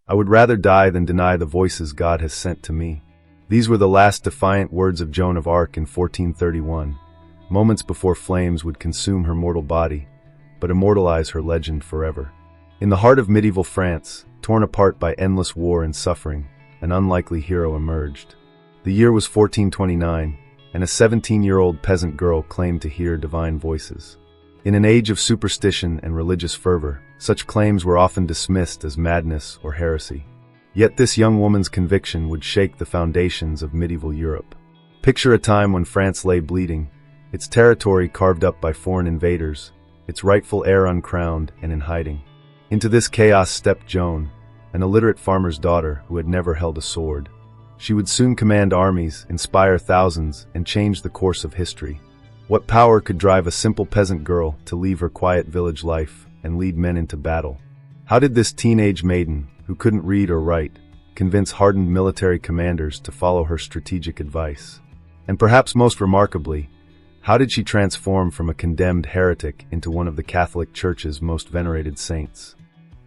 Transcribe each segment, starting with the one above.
I would rather die than deny the voices God has sent to me. These were the last defiant words of Joan of Arc in 1431, moments before flames would consume her mortal body, but immortalize her legend forever. In the heart of medieval France, torn apart by endless war and suffering, an unlikely hero emerged. The year was 1429, and a 17-year-old peasant girl claimed to hear divine voices. In an age of superstition and religious fervor, such claims were often dismissed as madness or heresy. Yet this young woman's conviction would shake the foundations of medieval Europe. Picture a time when France lay bleeding, its territory carved up by foreign invaders, its rightful heir uncrowned and in hiding. Into this chaos stepped Joan, an illiterate farmer's daughter who had never held a sword. She would soon command armies, inspire thousands, and change the course of history. What power could drive a simple peasant girl to leave her quiet village life and lead men into battle? How did this teenage maiden, who couldn't read or write, convince hardened military commanders to follow her strategic advice? And perhaps most remarkably, how did she transform from a condemned heretic into one of the Catholic Church's most venerated saints?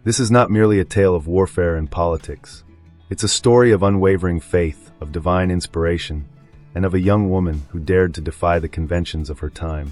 This is not merely a tale of warfare and politics. It's a story of unwavering faith, of divine inspiration, and of a young woman who dared to defy the conventions of her time.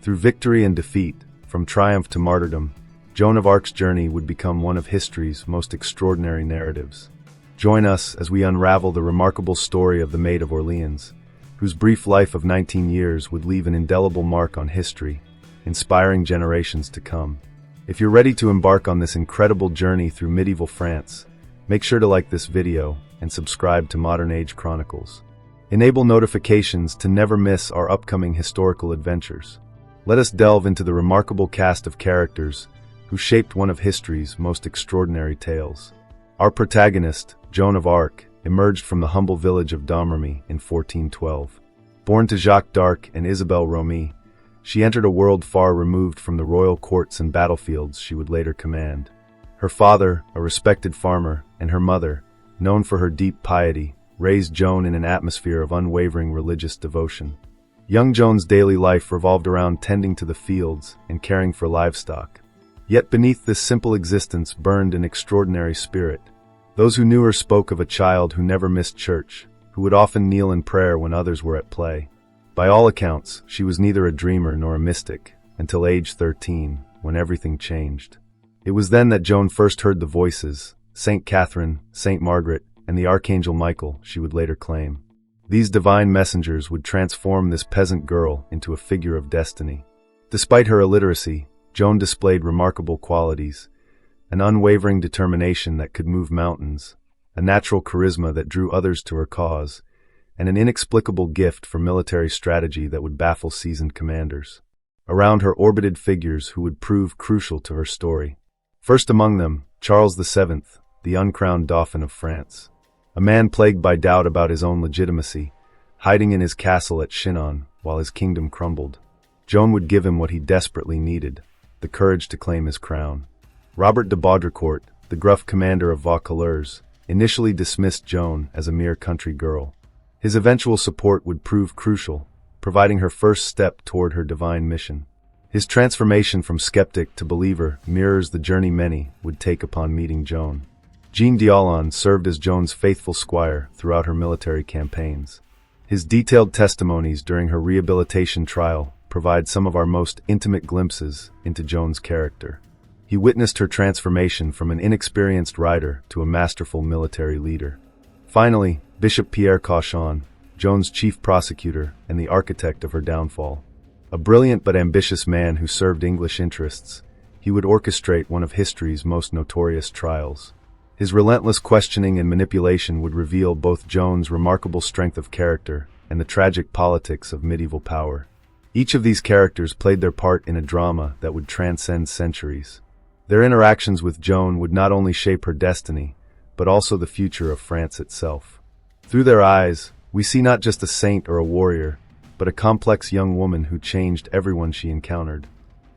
Through victory and defeat, from triumph to martyrdom, Joan of Arc's journey would become one of history's most extraordinary narratives. Join us as we unravel the remarkable story of the Maid of Orleans, whose brief life of 19 years would leave an indelible mark on history, inspiring generations to come. If you're ready to embark on this incredible journey through medieval France, make sure to like this video and subscribe to Modern Age Chronicles. Enable notifications to never miss our upcoming historical adventures. Let us delve into the remarkable cast of characters who shaped one of history's most extraordinary tales. Our protagonist, Joan of Arc, emerged from the humble village of Domremy in 1412. Born to Jacques d'Arc and Isabelle Romee, she entered a world far removed from the royal courts and battlefields she would later command. Her father, a respected farmer, and her mother, known for her deep piety, raised Joan in an atmosphere of unwavering religious devotion. Young Joan's daily life revolved around tending to the fields and caring for livestock. Yet beneath this simple existence burned an extraordinary spirit. Those who knew her spoke of a child who never missed church, who would often kneel in prayer when others were at play. By all accounts, she was neither a dreamer nor a mystic, until age 13, when everything changed. It was then that Joan first heard the voices, Saint Catherine, Saint Margaret, and the Archangel Michael, she would later claim. These divine messengers would transform this peasant girl into a figure of destiny. Despite her illiteracy, Joan displayed remarkable qualities: an unwavering determination that could move mountains, a natural charisma that drew others to her cause, and an inexplicable gift for military strategy that would baffle seasoned commanders. Around her orbited figures who would prove crucial to her story. First among them, Charles VII, the uncrowned Dauphin of France. A man plagued by doubt about his own legitimacy, hiding in his castle at Chinon while his kingdom crumbled. Joan would give him what he desperately needed: the courage to claim his crown. Robert de Baudricourt, the gruff commander of Vaucouleurs, initially dismissed Joan as a mere country girl. His eventual support would prove crucial, providing her first step toward her divine mission. His transformation from skeptic to believer mirrors the journey many would take upon meeting Joan. Jean d'Aulon served as Joan's faithful squire throughout her military campaigns. His detailed testimonies during her rehabilitation trial provide some of our most intimate glimpses into Joan's character. He witnessed her transformation from an inexperienced rider to a masterful military leader. Finally, Bishop Pierre Cauchon, Joan's chief prosecutor and the architect of her downfall. A brilliant but ambitious man who served English interests, he would orchestrate one of history's most notorious trials. His relentless questioning and manipulation would reveal both Joan's remarkable strength of character and the tragic politics of medieval power. Each of these characters played their part in a drama that would transcend centuries. Their interactions with Joan would not only shape her destiny, but also the future of France itself. Through their eyes, we see not just a saint or a warrior, but a complex young woman who changed everyone she encountered.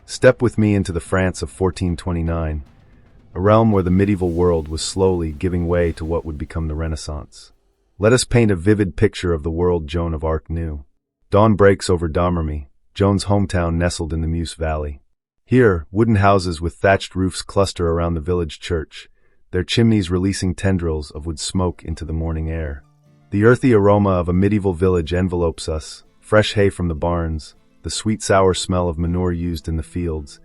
Step with me into the France of 1429, a realm where the medieval world was slowly giving way to what would become the Renaissance. Let us paint a vivid picture of the world Joan of Arc knew. Dawn breaks over Domremy, Joan's hometown nestled in the Meuse Valley. Here, wooden houses with thatched roofs cluster around the village church, their chimneys releasing tendrils of wood smoke into the morning air. The earthy aroma of a medieval village envelopes us, fresh hay from the barns, the sweet sour smell of manure used in the fields,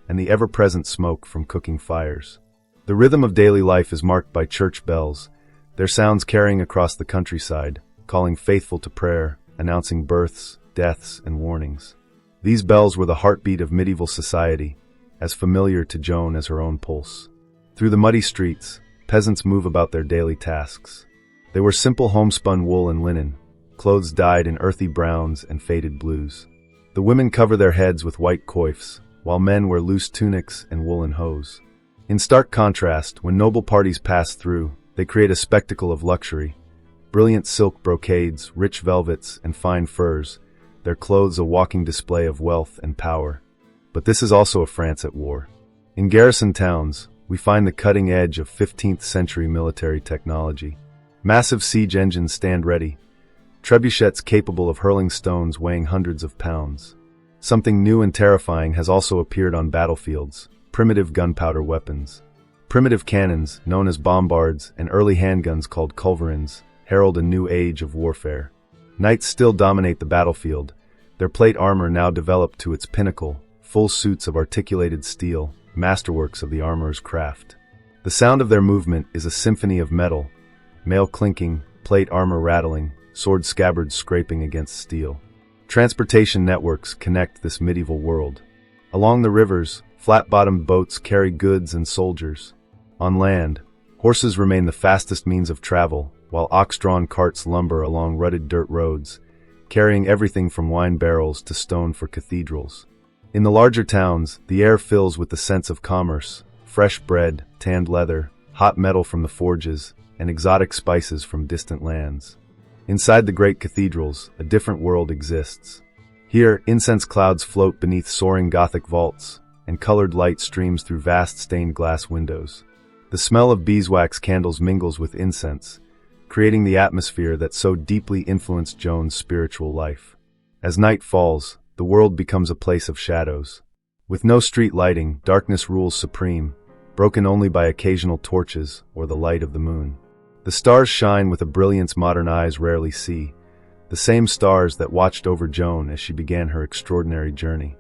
and the ever-present smoke from cooking fires. The rhythm of daily life is marked by church bells, their sounds carrying across the countryside, calling faithful to prayer, announcing births, deaths, and warnings. These bells were the heartbeat of medieval society, as familiar to Joan as her own pulse. Through the muddy streets, peasants move about their daily tasks. They were simple homespun wool and linen, clothes dyed in earthy browns and faded blues. The women cover their heads with white coifs, while men wear loose tunics and woolen hose. In stark contrast, when noble parties pass through, they create a spectacle of luxury. Brilliant silk brocades, rich velvets, and fine furs, their clothes a walking display of wealth and power. But this is also a France at war. In garrison towns, we find the cutting edge of 15th century military technology. Massive siege engines stand ready, trebuchets capable of hurling stones weighing hundreds of pounds. Something new and terrifying has also appeared on battlefields: primitive gunpowder weapons. Primitive cannons, known as bombards, and early handguns called culverins, herald a new age of warfare. Knights still dominate the battlefield, their plate armor now developed to its pinnacle, full suits of articulated steel, masterworks of the armorer's craft. The sound of their movement is a symphony of metal, mail clinking, plate armor rattling, sword scabbards scraping against steel. Transportation networks connect this medieval world. Along the rivers, flat-bottomed boats carry goods and soldiers. On land, horses remain the fastest means of travel, while ox-drawn carts lumber along rutted dirt roads, carrying everything from wine barrels to stone for cathedrals. In the larger towns, the air fills with the sense of commerce: fresh bread, tanned leather, hot metal from the forges, and exotic spices from distant lands. Inside the great cathedrals, a different world exists. Here, incense clouds float beneath soaring Gothic vaults, and colored light streams through vast stained glass windows. The smell of beeswax candles mingles with incense, creating the atmosphere that so deeply influenced Joan's spiritual life. As night falls, the world becomes a place of shadows. With no street lighting, darkness rules supreme, broken only by occasional torches or the light of the moon. The stars shine with a brilliance modern eyes rarely see, the same stars that watched over Joan as she began her extraordinary journey.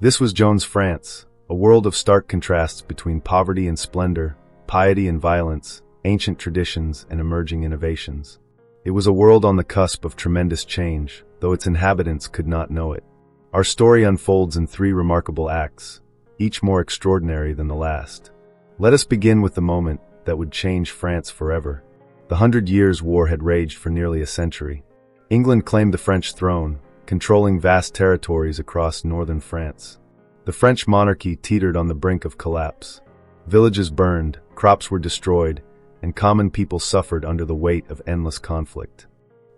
This was Joan's France, a world of stark contrasts between poverty and splendor, piety and violence, ancient traditions and emerging innovations. It was a world on the cusp of tremendous change, though its inhabitants could not know it. Our story unfolds in 3 remarkable acts, each more extraordinary than the last. Let us begin with the moment that would change France forever. The 100 Years' War had raged for nearly a century. England claimed the French throne, controlling vast territories across northern France. The French monarchy teetered on the brink of collapse. Villages burned, crops were destroyed, and common people suffered under the weight of endless conflict.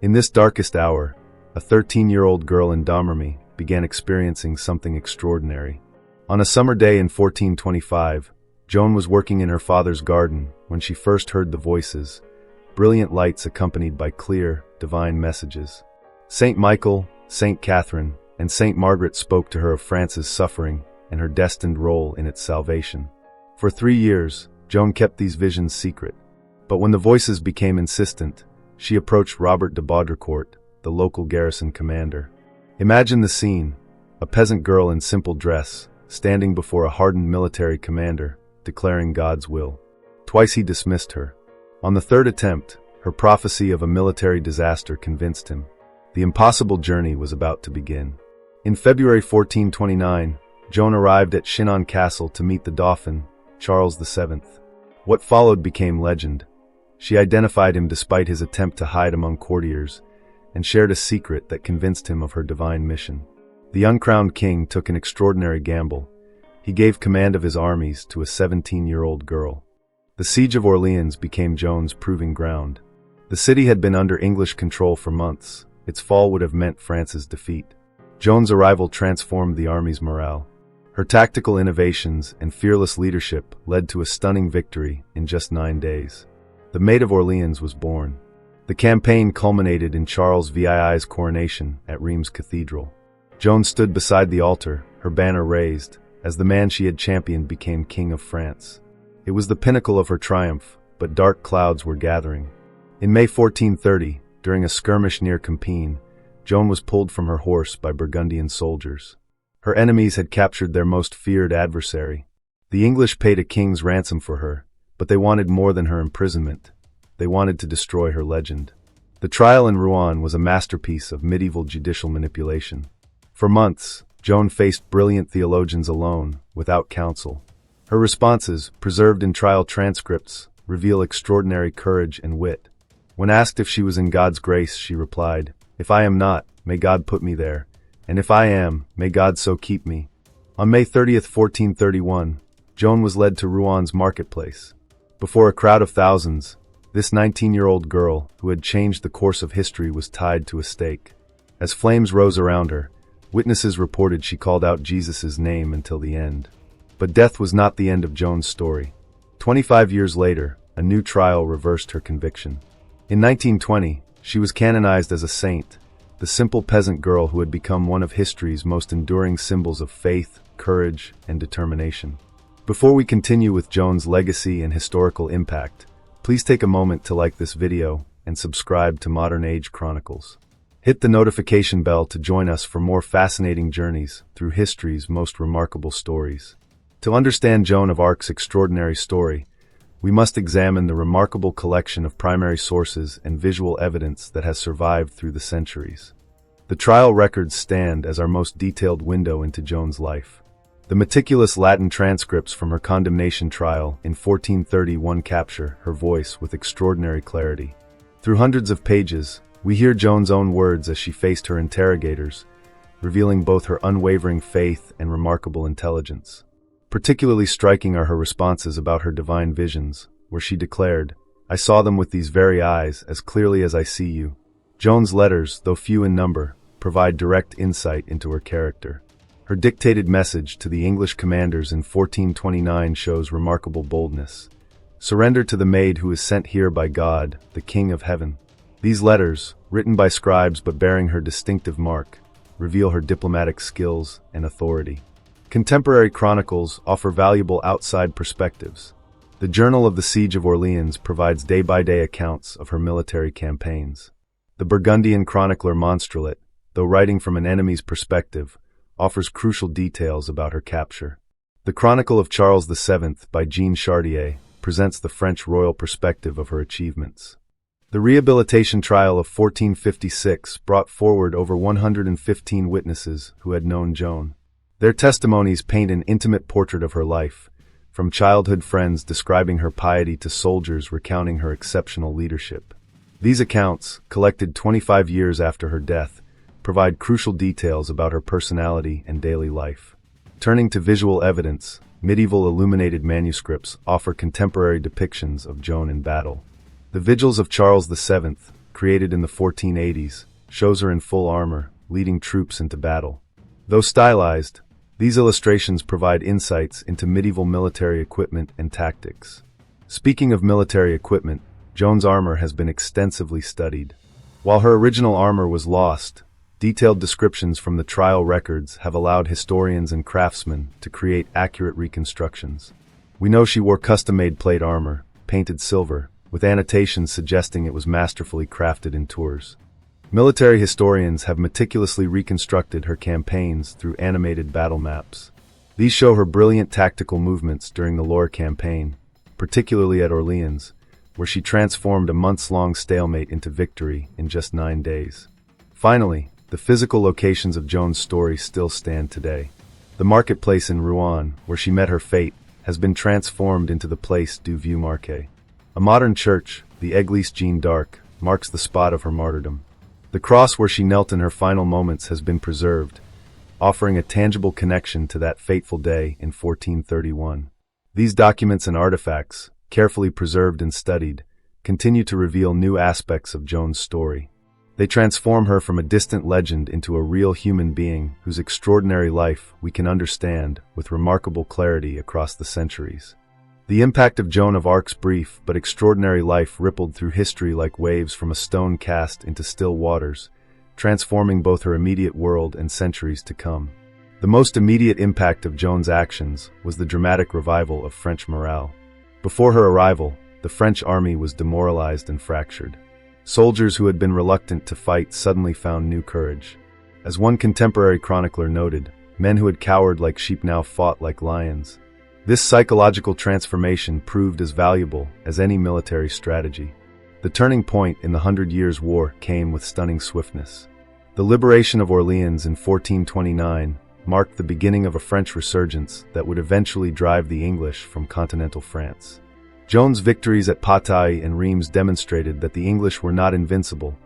In this darkest hour, a 13-year-old girl in Domremy began experiencing something extraordinary. On a summer day in 1425, Joan was working in her father's garden when she first heard the voices, brilliant lights accompanied by clear, divine messages. Saint Michael, Saint Catherine, and Saint Margaret spoke to her of France's suffering and her destined role in its salvation. For 3 years, Joan kept these visions secret. But when the voices became insistent, she approached Robert de Baudricourt, the local garrison commander. Imagine the scene: a peasant girl in simple dress, standing before a hardened military commander, declaring God's will. Twice he dismissed her. On the 3rd attempt, her prophecy of a military disaster convinced him. The impossible journey was about to begin. In February 1429, Joan arrived at Chinon Castle to meet the Dauphin, Charles VII. What followed became legend. She identified him despite his attempt to hide among courtiers, and shared a secret that convinced him of her divine mission. The uncrowned king took an extraordinary gamble. He gave command of his armies to a 17-year-old girl. The siege of Orleans became Joan's proving ground. The city had been under English control for months. Its fall would have meant France's defeat. Joan's arrival transformed the army's morale. Her tactical innovations and fearless leadership led to a stunning victory in just 9 days. The Maid of Orleans was born. The campaign culminated in Charles VII's coronation at Reims Cathedral. Joan stood beside the altar, her banner raised, as the man she had championed became King of France. It was the pinnacle of her triumph, but dark clouds were gathering. In May 1430, during a skirmish near Compiègne, Joan was pulled from her horse by Burgundian soldiers. Her enemies had captured their most feared adversary. The English paid a king's ransom for her, but they wanted more than her imprisonment. They wanted to destroy her legend. The trial in Rouen was a masterpiece of medieval judicial manipulation. For months, Joan faced brilliant theologians alone, without counsel. Her responses, preserved in trial transcripts, reveal extraordinary courage and wit. When asked if she was in God's grace, she replied, "If I am not, may God put me there, and if I am, may God so keep me." On May 30, 1431, Joan was led to Rouen marketplace. Before a crowd of thousands, this 19-year-old girl, who had changed the course of history, was tied to a stake. As flames rose around her, witnesses reported she called out Jesus' name until the end. But death was not the end of Joan's story. 25 years later, a new trial reversed her conviction. In 1920, she was canonized as a saint, the simple peasant girl who had become one of history's most enduring symbols of faith, courage, and determination. Before we continue with Joan's legacy and historical impact, please take a moment to like this video and subscribe to Modern Age Chronicles. Hit the notification bell to join us for more fascinating journeys through history's most remarkable stories. To understand Joan of Arc's extraordinary story, we must examine the remarkable collection of primary sources and visual evidence that has survived through the centuries. The trial records stand as our most detailed window into Joan's life. The meticulous Latin transcripts from her condemnation trial in 1431 capture her voice with extraordinary clarity. Through hundreds of pages, we hear Joan's own words as she faced her interrogators, revealing both her unwavering faith and remarkable intelligence. Particularly striking are her responses about her divine visions, where she declared, "I saw them with these very eyes, as clearly as I see you." Joan's letters, though few in number, provide direct insight into her character. Her dictated message to the English commanders in 1429 shows remarkable boldness. "Surrender to the maid who is sent here by God, the King of Heaven." These letters, written by scribes but bearing her distinctive mark, reveal her diplomatic skills and authority. Contemporary chronicles offer valuable outside perspectives. The Journal of the Siege of Orleans provides day-by-day accounts of her military campaigns. The Burgundian chronicler Monstrelet, though writing from an enemy's perspective, offers crucial details about her capture. The Chronicle of Charles VII by Jean Chartier presents the French royal perspective of her achievements. The Rehabilitation Trial of 1456 brought forward over 115 witnesses who had known Joan. Their testimonies paint an intimate portrait of her life, from childhood friends describing her piety to soldiers recounting her exceptional leadership. These accounts, collected 25 years after her death, provide crucial details about her personality and daily life. Turning to visual evidence, medieval illuminated manuscripts offer contemporary depictions of Joan in battle. The Vigils of Charles VII, created in the 1480s, shows her in full armor, leading troops into battle. Though stylized, these illustrations provide insights into medieval military equipment and tactics. Speaking of military equipment, Joan's armor has been extensively studied. While her original armor was lost, detailed descriptions from the trial records have allowed historians and craftsmen to create accurate reconstructions. We know she wore custom-made plate armor, painted silver, with annotations suggesting it was masterfully crafted in Tours. Military historians have meticulously reconstructed her campaigns through animated battle maps. These show her brilliant tactical movements during the Loire campaign, particularly at Orleans, where she transformed a months-long stalemate into victory in just 9 days. Finally, the physical locations of Joan's story still stand today. The marketplace in Rouen, where she met her fate, has been transformed into the Place du Vieux Marquis. A modern church, the Église Jeanne d'Arc, marks the spot of her martyrdom. The cross where she knelt in her final moments has been preserved, offering a tangible connection to that fateful day in 1431. These documents and artifacts, carefully preserved and studied, continue to reveal new aspects of Joan's story. They transform her from a distant legend into a real human being whose extraordinary life we can understand with remarkable clarity across the centuries. The impact of Joan of Arc's brief but extraordinary life rippled through history like waves from a stone cast into still waters, transforming both her immediate world and centuries to come. The most immediate impact of Joan's actions was the dramatic revival of French morale. Before her arrival, the French army was demoralized and fractured. Soldiers who had been reluctant to fight suddenly found new courage. As one contemporary chronicler noted, men who had cowered like sheep now fought like lions. This psychological transformation proved as valuable as any military strategy. The turning point in the 100 Years' War came with stunning swiftness. The liberation of Orleans in 1429 marked the beginning of a French resurgence that would eventually drive the English from continental France. Joan's victories at Patay and Reims demonstrated that the English were not invincible,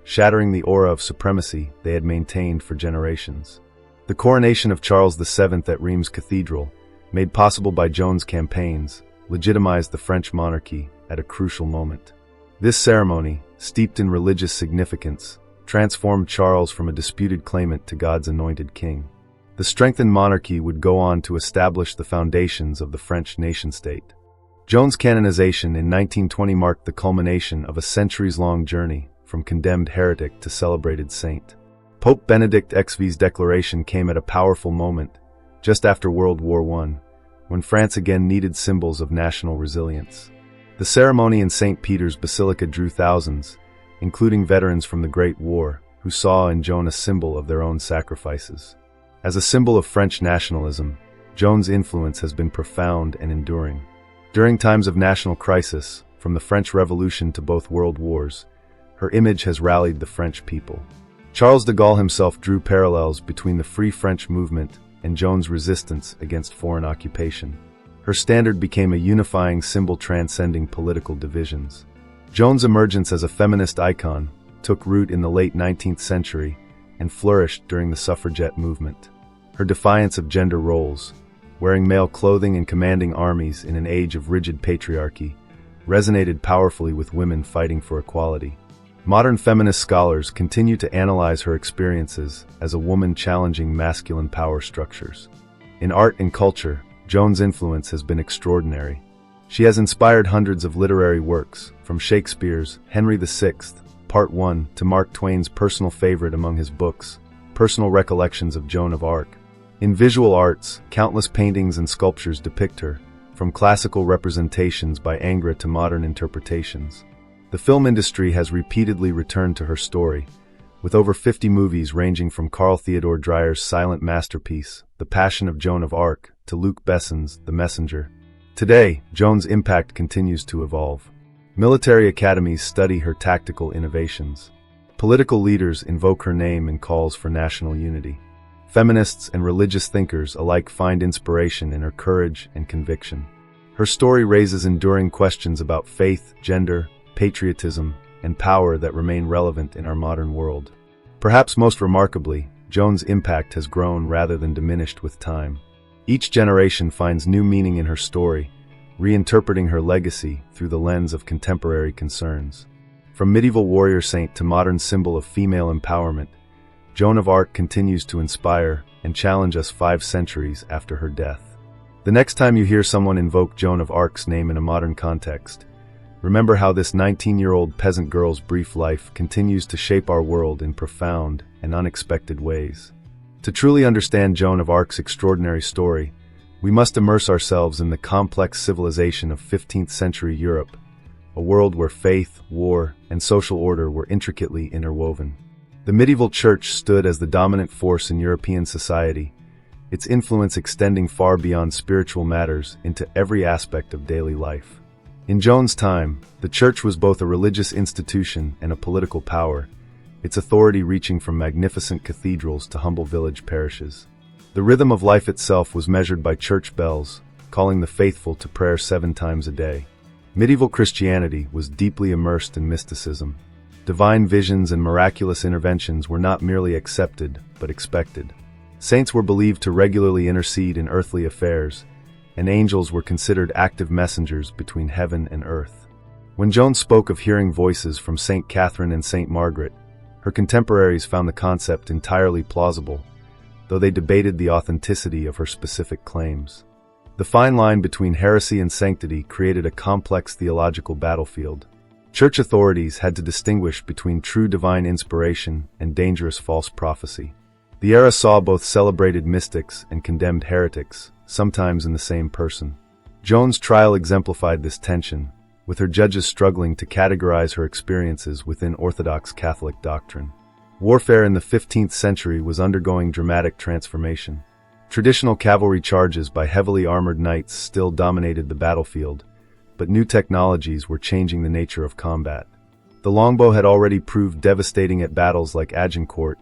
shattering the aura of supremacy they had maintained for generations. The coronation of Charles VII at Reims Cathedral, made possible by Joan's campaigns, legitimized the French monarchy at a crucial moment. This ceremony, steeped in religious significance, transformed Charles from a disputed claimant to God's anointed king. The strengthened monarchy would go on to establish the foundations of the French nation-state. Joan's canonization in 1920 marked the culmination of a centuries-long journey from condemned heretic to celebrated saint. Pope Benedict XV's declaration came at a powerful moment, just after World War I, when France again needed symbols of national resilience. The ceremony in St. Peter's Basilica drew thousands, including veterans from the Great War, who saw in Joan a symbol of their own sacrifices. As a symbol of French nationalism, Joan's influence has been profound and enduring. During times of national crisis, from the French Revolution to both world wars, her image has rallied the French people. Charles de Gaulle himself drew parallels between the Free French movement and Joan's resistance against foreign occupation. Her standard became a unifying symbol transcending political divisions. Joan's emergence as a feminist icon took root in the late 19th century and flourished during the suffragette movement. Her defiance of gender roles, wearing male clothing and commanding armies in an age of rigid patriarchy, resonated powerfully with women fighting for equality. Modern feminist scholars continue to analyze her experiences as a woman challenging masculine power structures. In art and culture, Joan's influence has been extraordinary. She has inspired hundreds of literary works, from Shakespeare's Henry VI, Part 1, to Mark Twain's personal favorite among his books, Personal Recollections of Joan of Arc. In visual arts, countless paintings and sculptures depict her, from classical representations by Ingres to modern interpretations. The film industry has repeatedly returned to her story, with over 50 movies ranging from Carl Theodor Dreyer's silent masterpiece, The Passion of Joan of Arc, to Luc Besson's The Messenger. Today, Joan's impact continues to evolve. Military academies study her tactical innovations. Political leaders invoke her name in calls for national unity. Feminists and religious thinkers alike find inspiration in her courage and conviction. Her story raises enduring questions about faith, gender, patriotism, and power that remain relevant in our modern world. Perhaps most remarkably, Joan's impact has grown rather than diminished with time. Each generation finds new meaning in her story, reinterpreting her legacy through the lens of contemporary concerns. From medieval warrior saint to modern symbol of female empowerment, Joan of Arc continues to inspire and challenge us 5 centuries after her death. The next time you hear someone invoke Joan of Arc's name in a modern context, remember how this 19-year-old peasant girl's brief life continues to shape our world in profound and unexpected ways. To truly understand Joan of Arc's extraordinary story, we must immerse ourselves in the complex civilization of 15th century Europe, a world where faith, war, and social order were intricately interwoven. The medieval church stood as the dominant force in European society, its influence extending far beyond spiritual matters into every aspect of daily life. In Joan's time, the church was both a religious institution and a political power, its authority reaching from magnificent cathedrals to humble village parishes. The rhythm of life itself was measured by church bells, calling the faithful to prayer 7 times a day. Medieval Christianity was deeply immersed in mysticism. Divine visions and miraculous interventions were not merely accepted, but expected. Saints were believed to regularly intercede in earthly affairs, and angels were considered active messengers between heaven and earth. When Joan spoke of hearing voices from St. Catherine and St. Margaret, her contemporaries found the concept entirely plausible, though they debated the authenticity of her specific claims. The fine line between heresy and sanctity created a complex theological battlefield. Church authorities had to distinguish between true divine inspiration and dangerous false prophecy. The era saw both celebrated mystics and condemned heretics, sometimes in the same person. Joan's trial exemplified this tension, with her judges struggling to categorize her experiences within Orthodox Catholic doctrine. Warfare in the 15th century was undergoing dramatic transformation. Traditional cavalry charges by heavily armored knights still dominated the battlefield, but new technologies were changing the nature of combat. The longbow had already proved devastating at battles like Agincourt,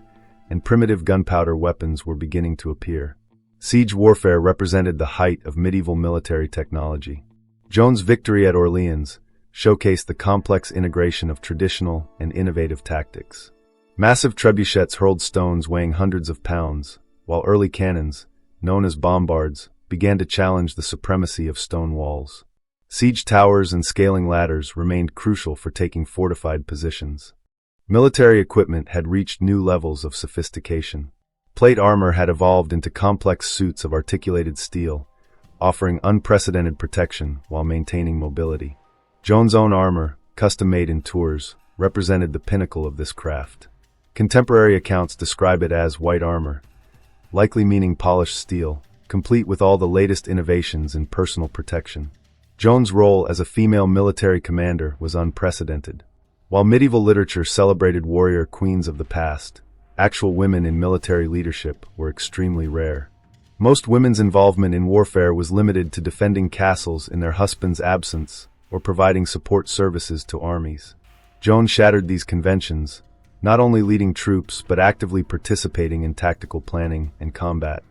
and primitive gunpowder weapons were beginning to appear. Siege warfare represented the height of medieval military technology. Joan's victory at Orleans showcased the complex integration of traditional and innovative tactics. Massive trebuchets hurled stones weighing hundreds of pounds, while early cannons, known as bombards, began to challenge the supremacy of stone walls. Siege towers and scaling ladders remained crucial for taking fortified positions. Military equipment had reached new levels of sophistication. Plate armor had evolved into complex suits of articulated steel, offering unprecedented protection while maintaining mobility. Joan's own armor, custom-made in Tours, represented the pinnacle of this craft. Contemporary accounts describe it as white armor, likely meaning polished steel, complete with all the latest innovations in personal protection. Joan's role as a female military commander was unprecedented. While medieval literature celebrated warrior queens of the past, actual women in military leadership were extremely rare. Most women's involvement in warfare was limited to defending castles in their husband's absence or providing support services to armies. Joan shattered these conventions, not only leading troops but actively participating in tactical planning and combat.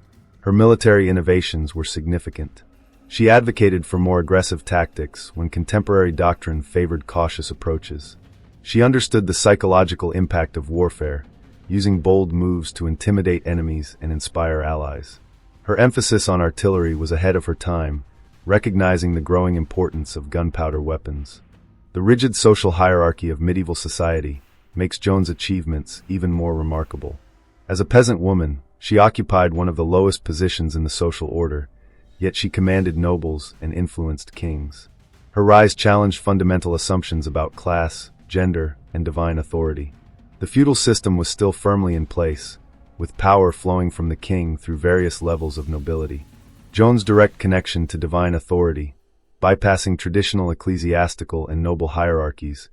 Her military innovations were significant. She advocated for more aggressive tactics when contemporary doctrine favored cautious approaches. She understood the psychological impact of warfare, using bold moves to intimidate enemies and inspire allies. Her emphasis on artillery was ahead of her time, recognizing the growing importance of gunpowder weapons. The rigid social hierarchy of medieval society makes Joan's achievements even more remarkable. As a peasant woman, she occupied one of the lowest positions in the social order, yet she commanded nobles and influenced kings. Her rise challenged fundamental assumptions about class, gender, and divine authority. The feudal system was still firmly in place, with power flowing from the king through various levels of nobility. Joan's direct connection to divine authority, bypassing traditional ecclesiastical and noble hierarchies,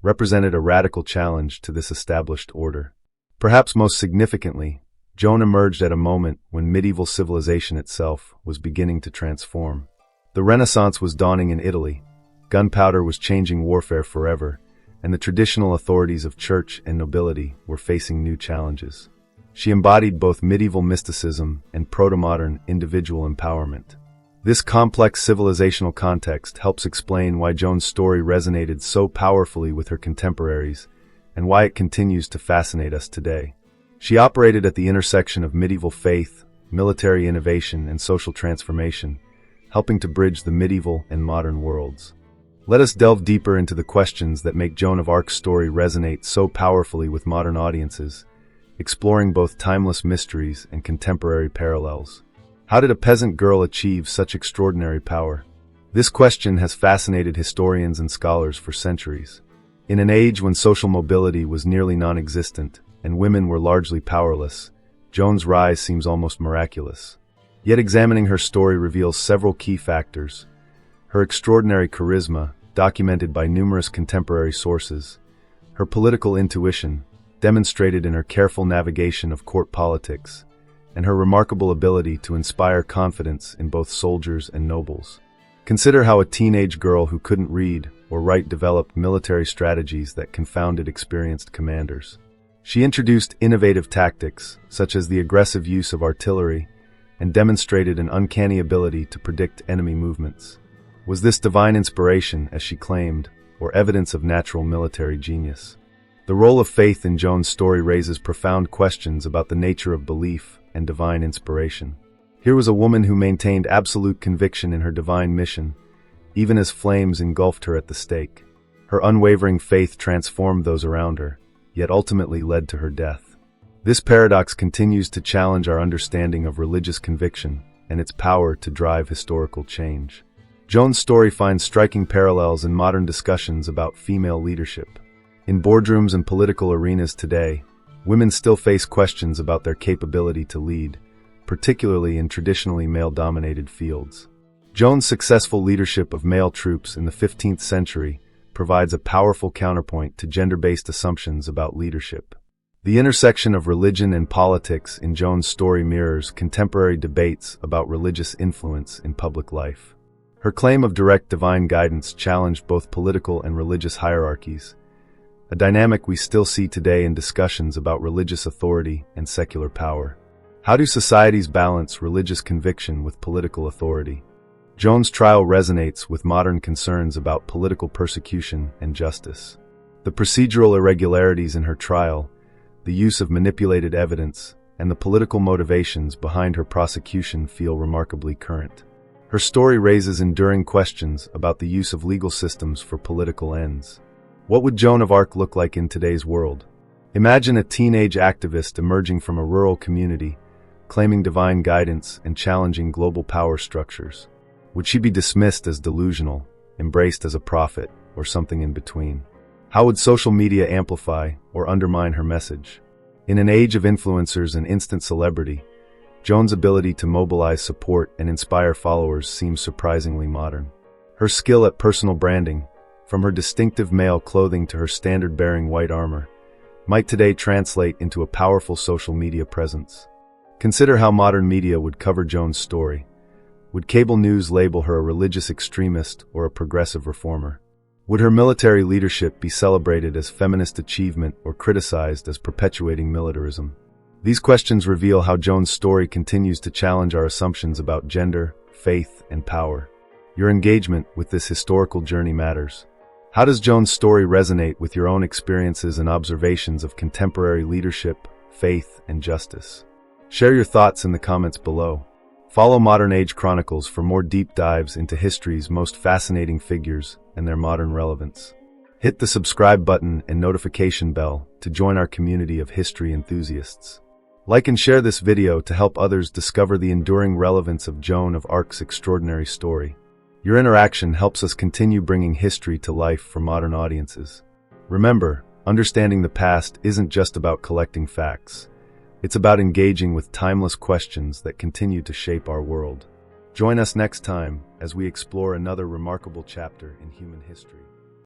represented a radical challenge to this established order. Perhaps most significantly, Joan emerged at a moment when medieval civilization itself was beginning to transform. The Renaissance was dawning in Italy, gunpowder was changing warfare forever, and the traditional authorities of church and nobility were facing new challenges. She embodied both medieval mysticism and proto-modern individual empowerment. This complex civilizational context helps explain why Joan's story resonated so powerfully with her contemporaries and why it continues to fascinate us today. She operated at the intersection of medieval faith, military innovation, and social transformation, helping to bridge the medieval and modern worlds. Let us delve deeper into the questions that make Joan of Arc's story resonate so powerfully with modern audiences, exploring both timeless mysteries and contemporary parallels. How did a peasant girl achieve such extraordinary power? This question has fascinated historians and scholars for centuries. In an age when social mobility was nearly non-existent and women were largely powerless, Joan's rise seems almost miraculous. Yet examining her story reveals several key factors. Her extraordinary charisma, documented by numerous contemporary sources, her political intuition, demonstrated in her careful navigation of court politics, and her remarkable ability to inspire confidence in both soldiers and nobles. Consider how a teenage girl who couldn't read or write developed military strategies that confounded experienced commanders. She introduced innovative tactics, such as the aggressive use of artillery, and demonstrated an uncanny ability to predict enemy movements. Was this divine inspiration, as she claimed, or evidence of natural military genius? The role of faith in Joan's story raises profound questions about the nature of belief and divine inspiration. Here was a woman who maintained absolute conviction in her divine mission, even as flames engulfed her at the stake. Her unwavering faith transformed those around her, yet ultimately led to her death. This paradox continues to challenge our understanding of religious conviction and its power to drive historical change. Joan's story finds striking parallels in modern discussions about female leadership. In boardrooms and political arenas today, women still face questions about their capability to lead, particularly in traditionally male-dominated fields. Joan's successful leadership of male troops in the 15th century provides a powerful counterpoint to gender-based assumptions about leadership. The intersection of religion and politics in Joan's story mirrors contemporary debates about religious influence in public life. Her claim of direct divine guidance challenged both political and religious hierarchies, a dynamic we still see today in discussions about religious authority and secular power. How do societies balance religious conviction with political authority? Joan's trial resonates with modern concerns about political persecution and justice. The procedural irregularities in her trial, the use of manipulated evidence, and the political motivations behind her prosecution feel remarkably current. Her story raises enduring questions about the use of legal systems for political ends. What would Joan of Arc look like in today's world? Imagine a teenage activist emerging from a rural community, claiming divine guidance and challenging global power structures. Would she be dismissed as delusional, embraced as a prophet, or something in between? How would social media amplify or undermine her message? In an age of influencers and instant celebrity, Joan's ability to mobilize support and inspire followers seems surprisingly modern. Her skill at personal branding, from her distinctive male clothing to her standard-bearing white armor, might today translate into a powerful social media presence. Consider how modern media would cover Joan's story. Would cable news label her a religious extremist or a progressive reformer? Would her military leadership be celebrated as feminist achievement or criticized as perpetuating militarism? These questions reveal how Joan's story continues to challenge our assumptions about gender, faith, and power. Your engagement with this historical journey matters. How does Joan's story resonate with your own experiences and observations of contemporary leadership, faith, and justice? Share your thoughts in the comments below. Follow Modern Age Chronicles for more deep dives into history's most fascinating figures and their modern relevance. Hit the subscribe button and notification bell to join our community of history enthusiasts. Like and share this video to help others discover the enduring relevance of Joan of Arc's extraordinary story. Your interaction helps us continue bringing history to life for modern audiences. Remember, understanding the past isn't just about collecting facts. It's about engaging with timeless questions that continue to shape our world. Join us next time as we explore another remarkable chapter in human history.